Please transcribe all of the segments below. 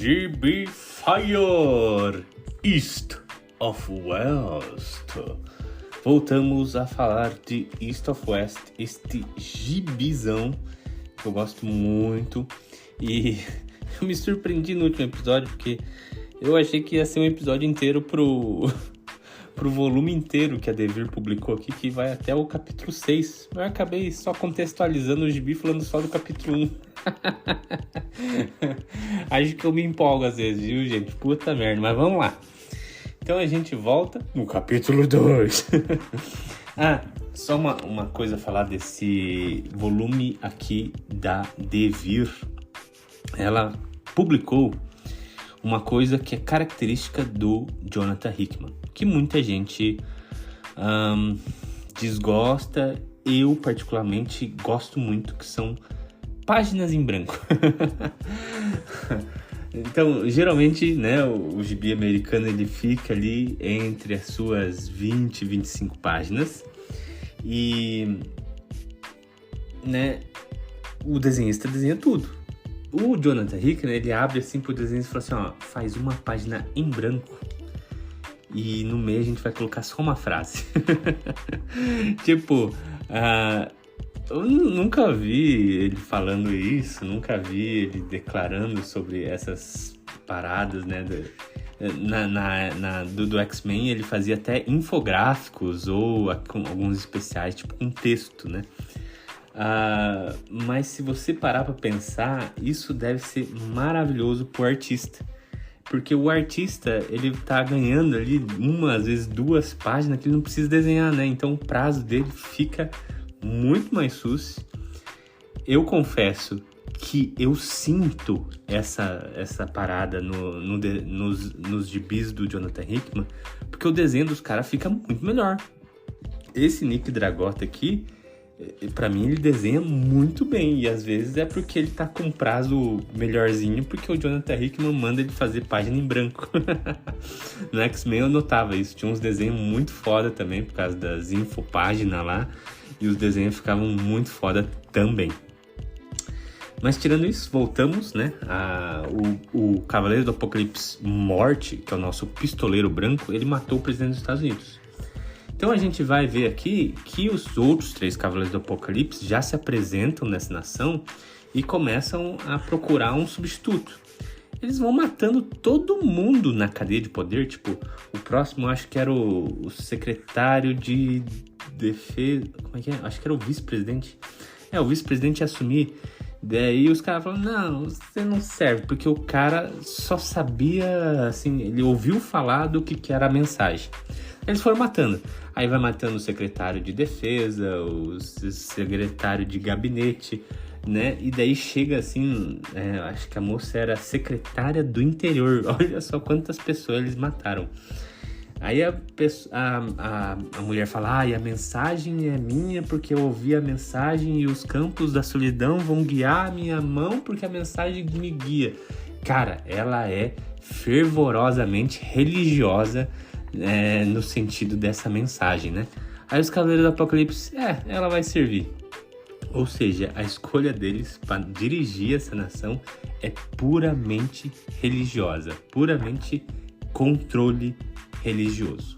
GB Fire East of West. Voltamos a falar de East of West, este gibizão que eu gosto muito. E eu me surpreendi no último episódio porque eu achei que ia ser um episódio inteiro pro volume inteiro que a Devir publicou aqui, que vai até o capítulo 6. Mas eu acabei só contextualizando o gibi falando só do capítulo 1. Acho que eu me empolgo às vezes, viu, gente? Puta merda, mas vamos lá. Então a gente volta no capítulo 2. Só uma coisa a falar desse volume aqui da Devir. Ela publicou uma coisa que é característica do Jonathan Hickman, que muita gente desgosta. Eu particularmente gosto muito, que são páginas em branco. Então, geralmente, né, o gibi americano ele fica ali entre as suas 20 e 25 páginas. E, né, o desenhista desenha tudo. O Jonathan Hickman, ele abre assim pro desenho e fala assim, ó, faz uma página em branco e no meio a gente vai colocar só uma frase. Tipo, eu nunca vi ele falando isso, nunca vi ele declarando sobre essas paradas, né? Do X-Men ele fazia até infográficos ou alguns especiais, tipo um texto, né? Mas se você parar pra pensar, isso deve ser maravilhoso pro artista. Porque o artista, ele tá ganhando ali às vezes 2 páginas que ele não precisa desenhar, né? Então o prazo dele fica muito mais sucio. Eu confesso que eu sinto essa parada nos gibis do Jonathan Hickman, porque o desenho dos caras fica muito melhor. Esse Nick Dragotta aqui, pra mim ele desenha muito bem, e às vezes é porque ele tá com um prazo melhorzinho, porque o Jonathan Hickman manda ele fazer página em branco. No X-Men eu notava isso, tinha uns desenhos muito foda também, por causa das infopáginas lá, e os desenhos ficavam muito foda também. Mas tirando isso, voltamos, né? O Cavaleiro do Apocalipse Morte, que é o nosso pistoleiro branco, ele matou o presidente dos Estados Unidos. Então a gente vai ver aqui que os outros 3 Cavaleiros do Apocalipse já se apresentam nessa nação e começam a procurar um substituto. Eles vão matando todo mundo na cadeia de poder. Tipo, o próximo acho que era o secretário de defesa. Como é que é? Acho que era o vice-presidente. O vice-presidente ia assumir. Daí os caras falaram, não, você não serve. Porque o cara só sabia, assim, ele ouviu falar do que era a mensagem. Eles foram matando. Aí vai matando o secretário de defesa, o secretário de gabinete, né? E daí chega assim, acho que a moça era secretária do interior. Olha só quantas pessoas eles mataram. Aí a mulher fala, a mensagem é minha porque eu ouvi a mensagem e os campos da solidão vão guiar a minha mão porque a mensagem me guia. Cara, ela é fervorosamente religiosa, no sentido dessa mensagem, né? Aí os Cavaleiros do Apocalipse, ela vai servir. Ou seja, a escolha deles para dirigir essa nação é puramente religiosa, puramente controle religioso.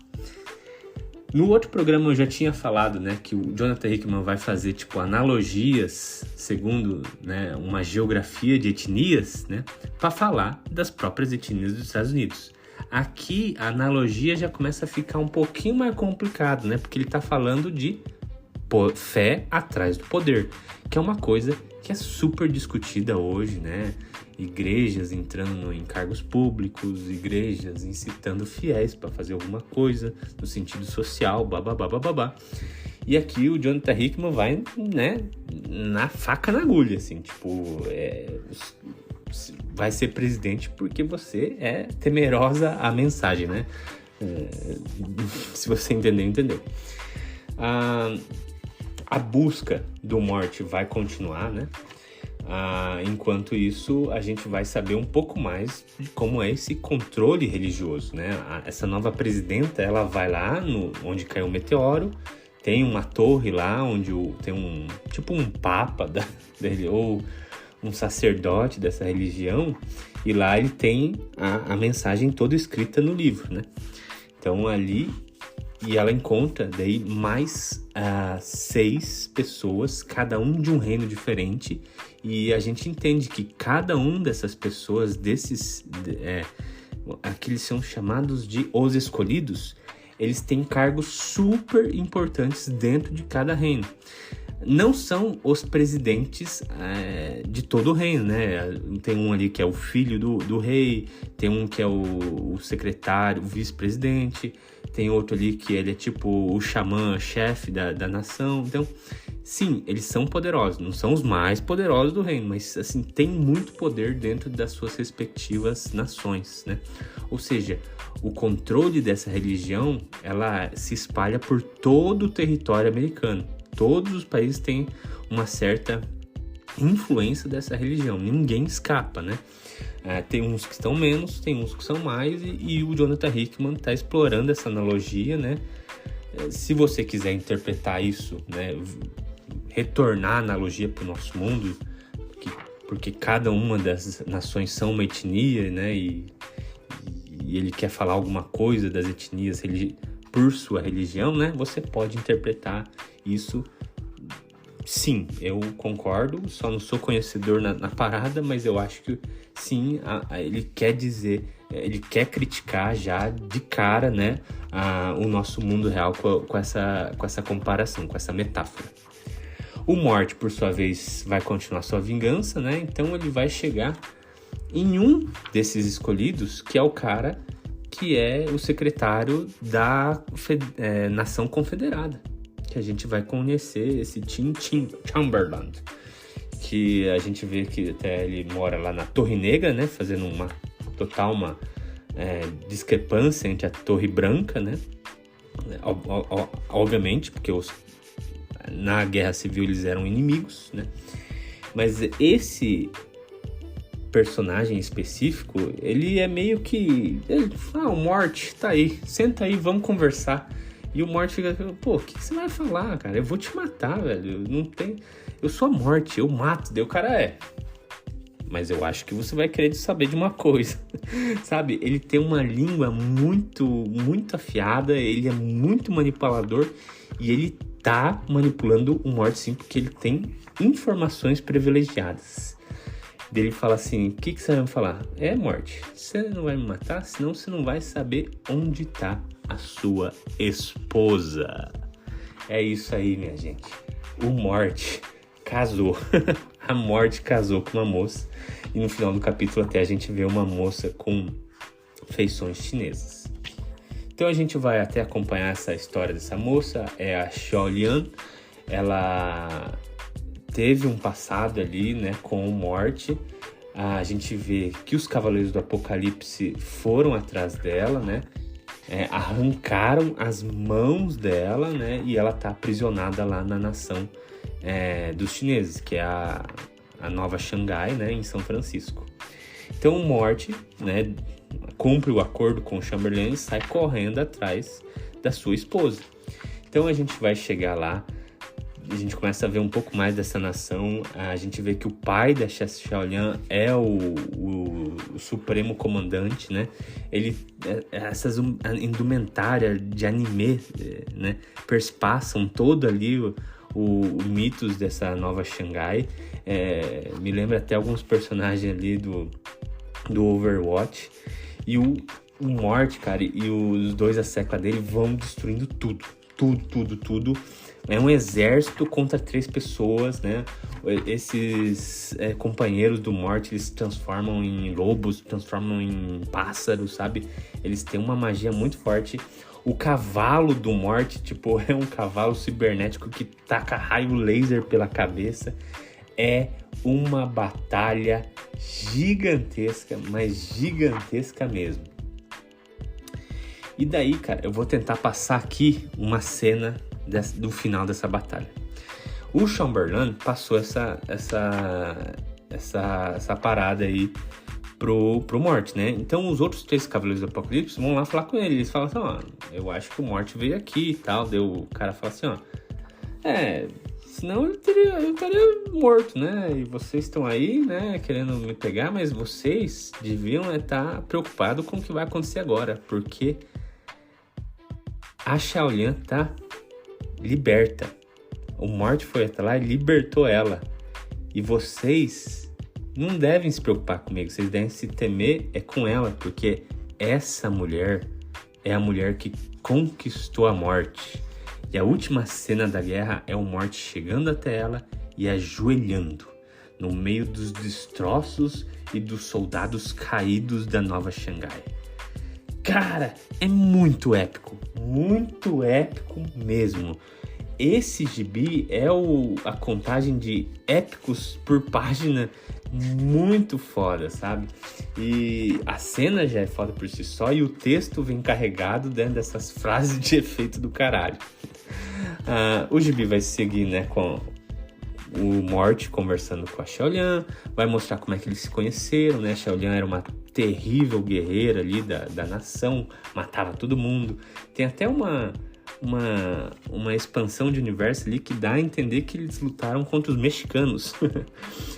No outro programa eu já tinha falado, né, que o Jonathan Hickman vai fazer tipo analogias segundo, né, uma geografia de etnias, né, para falar das próprias etnias dos Estados Unidos. Aqui a analogia já começa a ficar um pouquinho mais complicado, né, porque ele está falando de fé atrás do poder, que é uma coisa que é super discutida hoje, né? Igrejas entrando em cargos públicos, igrejas incitando fiéis para fazer alguma coisa no sentido social, babá. E aqui o Jonathan Hickman vai, né, na faca na agulha, assim, tipo, vai ser presidente porque você é temerosa à mensagem, né? Se você entendeu. A busca do Morte vai continuar, né? Enquanto isso, a gente vai saber um pouco mais de como é esse controle religioso, né? Essa nova presidenta, ela vai lá onde caiu o meteoro, tem uma torre lá onde tem um papa ou um sacerdote dessa religião, e lá ele tem a mensagem toda escrita no livro, né? Então ali, e ela encontra daí mais 6 pessoas, cada um de um reino diferente, e a gente entende que cada um dessas pessoas, aqueles são chamados de os escolhidos, eles têm cargos super importantes dentro de cada reino. Não são os presidentes de todo o reino, né? Tem um ali que é o filho do rei, tem um que é o secretário, o vice-presidente, tem outro ali que ele é tipo o xamã, chefe da nação. Então, sim, eles são poderosos, não são os mais poderosos do reino, mas assim, tem muito poder dentro das suas respectivas nações, né? Ou seja, o controle dessa religião, ela se espalha por todo o território americano. Todos os países têm uma certa influência dessa religião, ninguém escapa, né? Tem uns que estão menos, tem uns que são mais, e o Jonathan Hickman está explorando essa analogia, né? Se você quiser interpretar isso, né, retornar a analogia para o nosso mundo, porque cada uma das nações são uma etnia, né? E ele quer falar alguma coisa das etnias por sua religião, né? Você pode interpretar isso. Sim, eu concordo, só não sou conhecedor na parada, mas eu acho que sim, ele quer dizer, ele quer criticar já de cara, né, o nosso mundo real com essa comparação, com essa metáfora. O Mort, por sua vez, vai continuar sua vingança, né? Então ele vai chegar em um desses escolhidos, que é o cara que é o secretário da Nação Confederada, que a gente vai conhecer esse Tim Chamberlain, que a gente vê que até ele mora lá na Torre Negra, né, fazendo uma discrepância entre a Torre Branca, né, obviamente, porque na Guerra Civil eles eram inimigos, né, mas esse personagem específico, ele é meio que, o Mort tá aí, senta aí, vamos conversar. E o Mort fica, pô, o que você vai falar, cara? Eu vou te matar, velho. Eu sou a Morte, eu mato. Daí o cara mas eu acho que você vai querer saber de uma coisa. Sabe? Ele tem uma língua muito, muito afiada, ele é muito manipulador e ele tá manipulando o Mort sim, porque ele tem informações privilegiadas. Daí ele fala assim, o que você vai me falar? Mort, você não vai me matar, senão você não vai saber onde tá a sua esposa. É isso aí, minha gente. O Mort casou. A Mort casou com uma moça. E no final do capítulo até a gente vê uma moça com feições chinesas. Então a gente vai até acompanhar essa história dessa moça. É a Xiaolian. Ela teve um passado ali, né, com o Mort. A gente vê que os Cavaleiros do Apocalipse foram atrás dela, né? Arrancaram as mãos dela, né? E ela tá aprisionada lá na nação dos chineses, que é a Nova Xangai, né? Em São Francisco. Então o Mort, né? Cumpre o acordo com o Chamberlain e sai correndo atrás da sua esposa. Então a gente vai chegar lá, a gente começa a ver um pouco mais dessa nação, a gente vê que o pai da Xiaolian é o supremo comandante, né? Essas indumentárias de anime, né, perspassam todo ali o mitos dessa Nova Xangai. Me lembra até alguns personagens ali do Overwatch. E o Mort, cara, e os dois a seca dele vão destruindo tudo. É um exército contra 3 pessoas, né? Esses companheiros do Mort, eles se transformam em lobos, transformam em pássaros, sabe? Eles têm uma magia muito forte. O cavalo do Mort, tipo, é um cavalo cibernético que taca raio laser pela cabeça. É uma batalha gigantesca, mas gigantesca mesmo. E daí, cara, eu vou tentar passar aqui uma cena do final dessa batalha. O Chamberlain passou essa parada aí pro Mort, né? Então os outros 3 Cavaleiros do Apocalipse vão lá falar com ele. Eles falam assim, eu acho que o Mort veio aqui e tal. Daí o cara fala assim, Senão eu estaria morto, né? E vocês estão aí, né, querendo me pegar, mas vocês deviam estar preocupados com o que vai acontecer agora, porque a Xiaolian tá liberta. O Morte foi até lá e libertou ela. E vocês não devem se preocupar comigo, vocês devem se temer com ela, porque essa mulher é a mulher que conquistou a Morte. E a última cena da guerra é o Morte chegando até ela e ajoelhando no meio dos destroços e dos soldados caídos da Nova Xangai. Cara, é muito épico mesmo. Esse gibi é a contagem de épicos por página muito foda, sabe? E a cena já é foda por si só e o texto vem carregado dentro dessas frases de efeito do caralho. O gibi vai seguir, né, com o Morte conversando com a Xiaolian, vai mostrar como é que eles se conheceram, né? A Xiaolian era uma terrível guerreira ali da nação, matava todo mundo. Tem até uma expansão de universo ali que dá a entender que eles lutaram contra os mexicanos.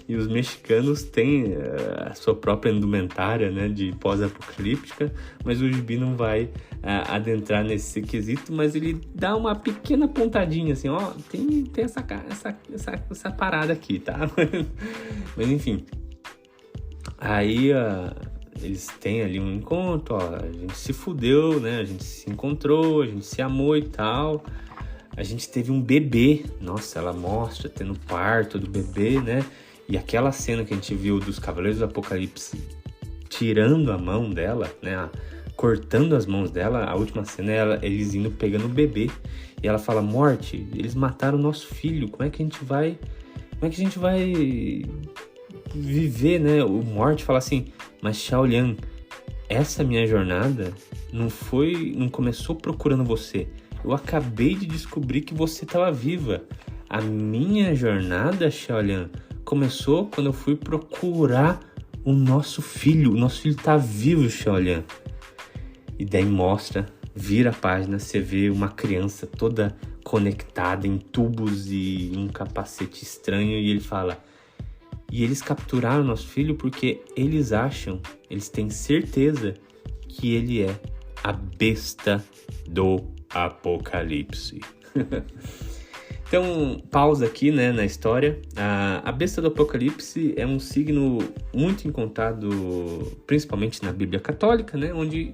E os mexicanos têm a sua própria indumentária, né, de pós-apocalíptica, mas o gibi não vai adentrar nesse quesito, mas ele dá uma pequena pontadinha assim, ó, tem essa parada aqui, tá? Mas enfim, aí eles têm ali um encontro, ó, a gente se fudeu, né? A gente se encontrou, a gente se amou e tal. A gente teve um bebê. Nossa, ela mostra tendo parto do bebê, né? E aquela cena que a gente viu dos Cavaleiros do Apocalipse tirando a mão dela, né? Cortando as mãos dela. A última cena é eles indo pegando o bebê. E ela fala, Morte, eles mataram o nosso filho. Como é que a gente vai viver, né? O Morte fala assim, mas Xiaolian, essa minha jornada não começou procurando você. Eu acabei de descobrir que você estava viva. A minha jornada, Xiaolian, começou quando eu fui procurar o nosso filho. O nosso filho tá vivo, Xiaolian. E daí mostra, vira a página, você vê uma criança toda conectada em tubos e um capacete estranho e ele fala... E eles capturaram nosso filho porque eles têm certeza que ele é a besta do Apocalipse. Então, pausa aqui, né, na história. A besta do Apocalipse é um signo muito encontrado, principalmente na Bíblia Católica, né, onde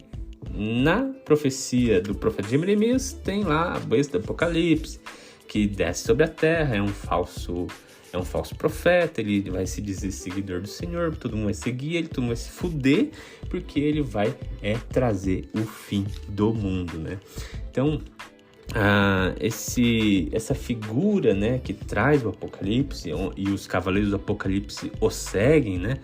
na profecia do profeta Jeremias tem lá a besta do Apocalipse, que desce sobre a terra, é um falso profeta, ele vai se dizer seguidor do Senhor, todo mundo vai seguir ele, todo mundo vai se fuder, porque ele vai trazer o fim do mundo, né? Então, essa figura, né, que traz o Apocalipse e os Cavaleiros do Apocalipse o seguem, né,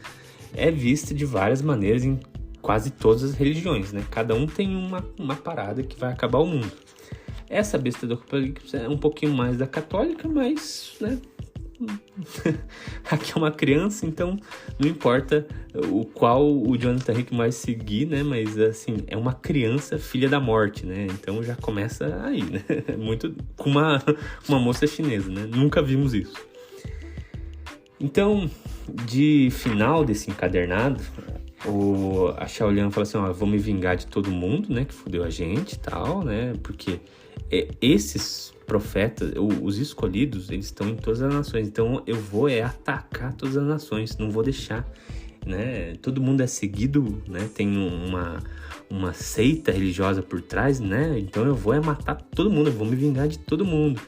é vista de várias maneiras em quase todas as religiões, né? Cada um tem uma parada que vai acabar o mundo. Essa besta do Apocalipse é um pouquinho mais da católica, mas, né, aqui é uma criança, então não importa o qual o Jonathan Hickman vai seguir, né? Mas assim, é uma criança filha da morte, né? Então já começa aí, né? Muito com uma moça chinesa, né? Nunca vimos isso. Então, de final desse encadernado, a Xiaolian fala assim, ó, vou me vingar de todo mundo, né? Que fudeu a gente e tal, né? Porque esses profetas, os escolhidos, eles estão em todas as nações. Então eu vou atacar todas as nações, não vou deixar, né? Todo mundo é seguido, né? Tem uma seita religiosa por trás, né? Então eu vou matar todo mundo, eu vou me vingar de todo mundo.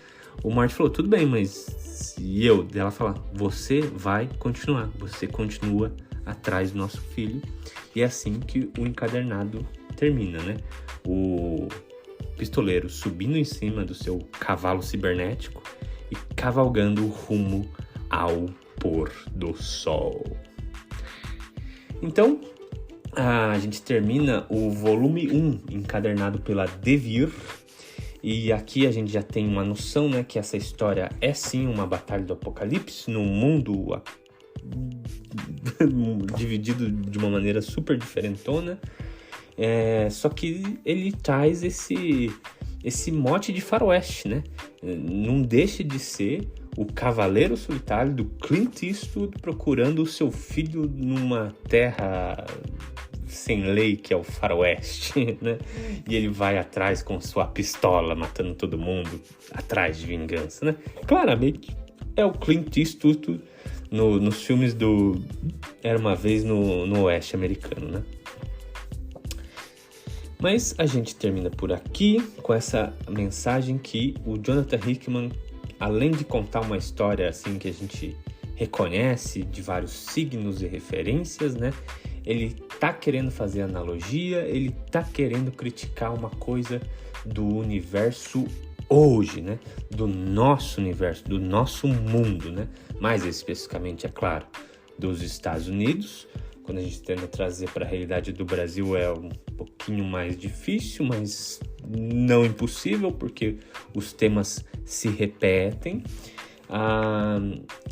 O Morte falou, tudo bem, mas e eu? Ela fala, você vai continuar, você continua atrás do nosso filho. E é assim que o encadernado termina, né? O pistoleiro subindo em cima do seu cavalo cibernético e cavalgando rumo ao pôr do sol. Então, a gente termina o volume 1, encadernado pela Devir. E aqui a gente já tem uma noção, né, que essa história é sim uma batalha do apocalipse num mundo dividido de uma maneira super diferentona. Só que ele traz esse mote de faroeste, né? Não deixa de ser o Cavaleiro Solitário do Clint Eastwood procurando o seu filho numa terra sem lei, que é o faroeste, né? E ele vai atrás com sua pistola, matando todo mundo, atrás de vingança, né? Claramente é o Clint Eastwood nos filmes do Era Uma Vez no Oeste americano, né? Mas a gente termina por aqui com essa mensagem que o Jonathan Hickman, além de contar uma história assim que a gente reconhece de vários signos e referências, né? Ele tá querendo fazer analogia, ele tá querendo criticar uma coisa do universo hoje, né? Do nosso universo, do nosso mundo, né? Mais especificamente, é claro, dos Estados Unidos. Quando a gente tenta trazer para a realidade do Brasil é um pouquinho mais difícil, mas não impossível, porque os temas se repetem.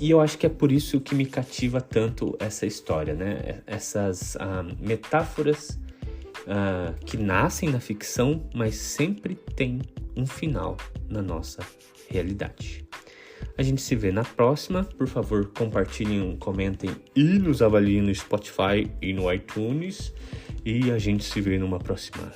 E eu acho que é por isso que me cativa tanto essa história, né? Essas metáforas que nascem na ficção, mas sempre tem um final na nossa realidade. A gente se vê na próxima. Por favor, compartilhem, comentem e nos avaliem no Spotify e no iTunes. E a gente se vê numa próxima.